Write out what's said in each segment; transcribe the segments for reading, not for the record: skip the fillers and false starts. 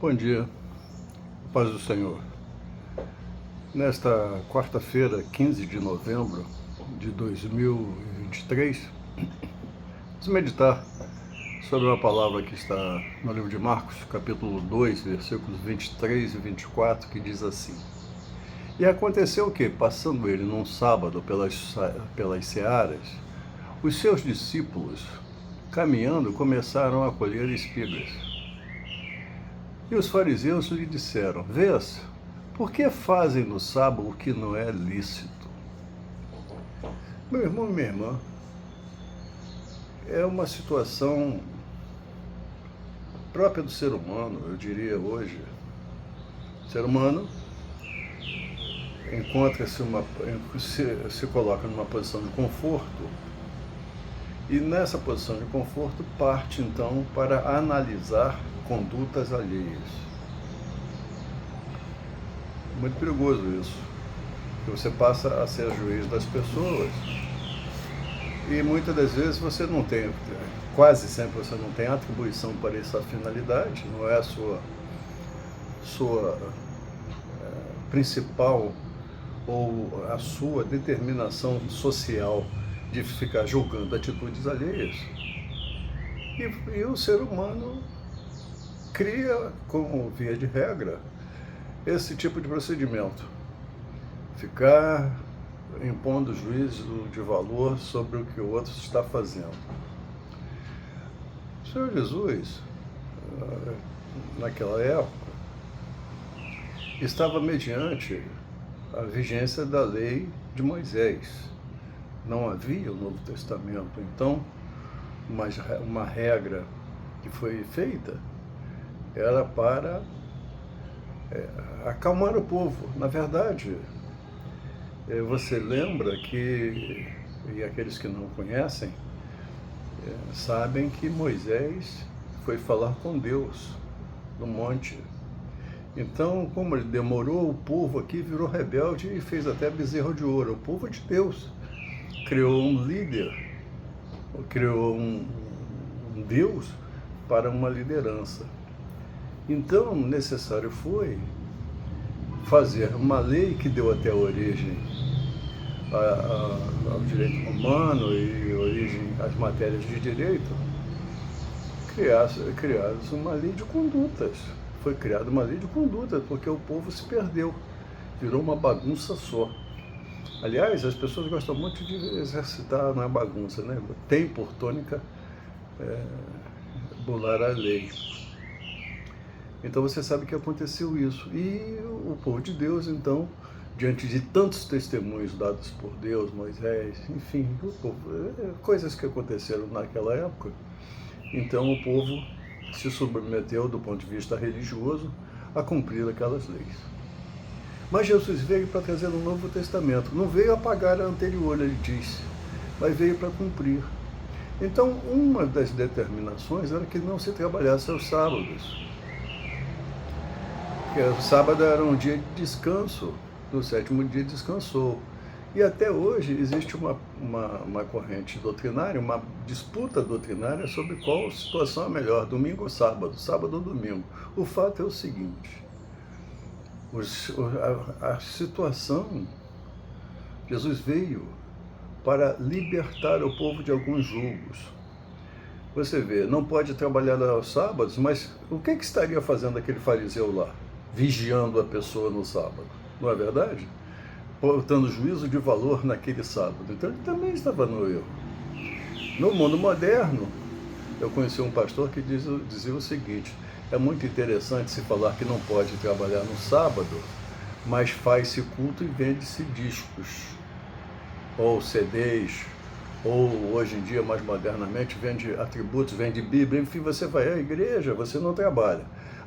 Bom dia, paz do Senhor. Nesta quarta-feira, 15 de novembro de 2023, vamos meditar sobre uma palavra que está no livro de Marcos, capítulo 2, versículos 23 e 24, que diz assim: E aconteceu que, passando ele num sábado pelas searas, os seus discípulos, caminhando, começaram a colher espigas. E os fariseus lhe disseram: Vês, por que fazem no sábado o que não é lícito? Meu irmão e minha irmã, é uma situação própria do ser humano, eu diria hoje. O ser humano se coloca numa posição de conforto, e nessa posição de conforto parte então para analisar condutas alheias. Muito perigoso isso, que você passa a ser juiz das pessoas e muitas das vezes você não tem, quase sempre você não tem atribuição para essa finalidade, não é a sua principal ou a sua determinação social de ficar julgando atitudes alheias. E o ser humano cria, como via de regra, esse tipo de procedimento. Ficar impondo juízo de valor sobre o que o outro está fazendo. O Senhor Jesus, naquela época, estava mediante a vigência da lei de Moisés. Não havia o Novo Testamento. Então, uma regra que foi feita era para acalmar o povo. Na verdade, você lembra que, e aqueles que não conhecem, sabem que Moisés foi falar com Deus no monte. Então, como ele demorou, o povo aqui virou rebelde e fez até bezerro de ouro. O povo de Deus criou um líder, criou um Deus para uma liderança. Então, necessário foi fazer uma lei que deu até origem ao direito romano e origem às matérias de direito, criasse uma lei de condutas. Foi criada uma lei de conduta, porque o povo se perdeu, virou uma bagunça só. Aliás, as pessoas gostam muito de exercitar na bagunça, né? Tem por tônica bular a lei. Então você sabe que aconteceu isso. E o povo de Deus, então, diante de tantos testemunhos dados por Deus, Moisés, enfim, coisas que aconteceram naquela época, então o povo se submeteu, do ponto de vista religioso, a cumprir aquelas leis. Mas Jesus veio para trazer um Novo Testamento. Não veio apagar a anterior, ele disse, mas veio para cumprir. Então, uma das determinações era que não se trabalhasse aos sábados. Porque o sábado era um dia de descanso, no sétimo dia descansou. E até hoje existe uma corrente doutrinária, uma disputa doutrinária sobre qual situação é melhor, domingo ou sábado ou domingo. O fato é o seguinte: a situação, Jesus veio para libertar o povo de alguns julgos. Você vê, não pode trabalhar aos sábados, mas o que estaria fazendo aquele fariseu lá? Vigiando a pessoa no sábado, não é verdade? Portando juízo de valor naquele sábado. Então ele também estava no erro. No mundo moderno, eu conheci um pastor que dizia o seguinte: é muito interessante se falar que não pode trabalhar no sábado, mas faz-se culto e vende-se discos, ou CDs, ou hoje em dia, mais modernamente, vende atributos, vende Bíblia, enfim, você vai à igreja, você não trabalha.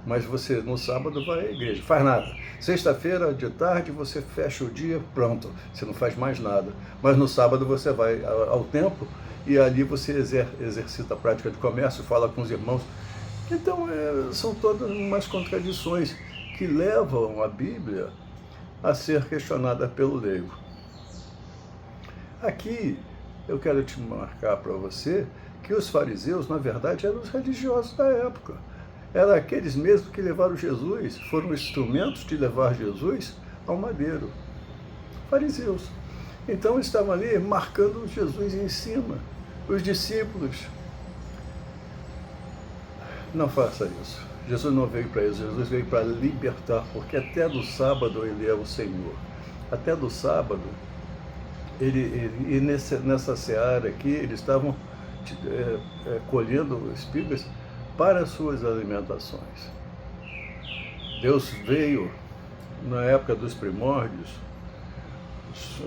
Mas você no sábado vai à igreja, faz nada. Sexta-feira de tarde você fecha o dia, pronto, você não faz mais nada. Mas no sábado você vai ao templo e ali você exercita a prática de comércio, fala com os irmãos. Então são todas umas contradições que levam a Bíblia a ser questionada pelo leigo. Aqui eu quero te marcar para você que os fariseus, na verdade, eram os religiosos da época. Eram aqueles mesmos que levaram Jesus, foram instrumentos de levar Jesus ao madeiro. Fariseus. Então estavam ali marcando Jesus em cima. Os discípulos. Não faça isso. Jesus não veio para isso. Jesus veio para libertar, porque até do sábado ele é o Senhor. Até do sábado, e nessa seara aqui, eles estavam colhendo espigas para as suas alimentações. Deus veio, na época dos primórdios,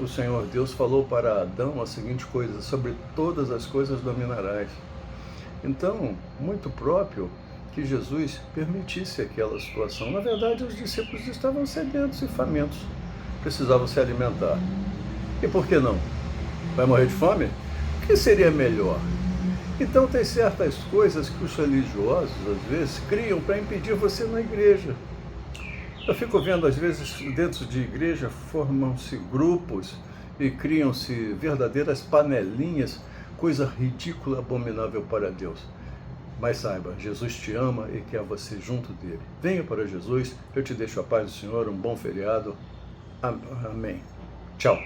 o Senhor Deus falou para Adão a seguinte coisa: sobre todas as coisas dominarás. Então, muito próprio que Jesus permitisse aquela situação. Na verdade, os discípulos estavam sedentos e famintos, precisavam se alimentar. E por que não? Vai morrer de fome? O que seria melhor? Então, tem certas coisas que os religiosos, às vezes, criam para impedir você na igreja. Eu fico vendo, às vezes, dentro de igreja, formam-se grupos e criam-se verdadeiras panelinhas, coisa ridícula, abominável para Deus. Mas saiba, Jesus te ama e quer você junto dele. Venha para Jesus, eu te deixo a paz do Senhor, um bom feriado. Amém. Tchau.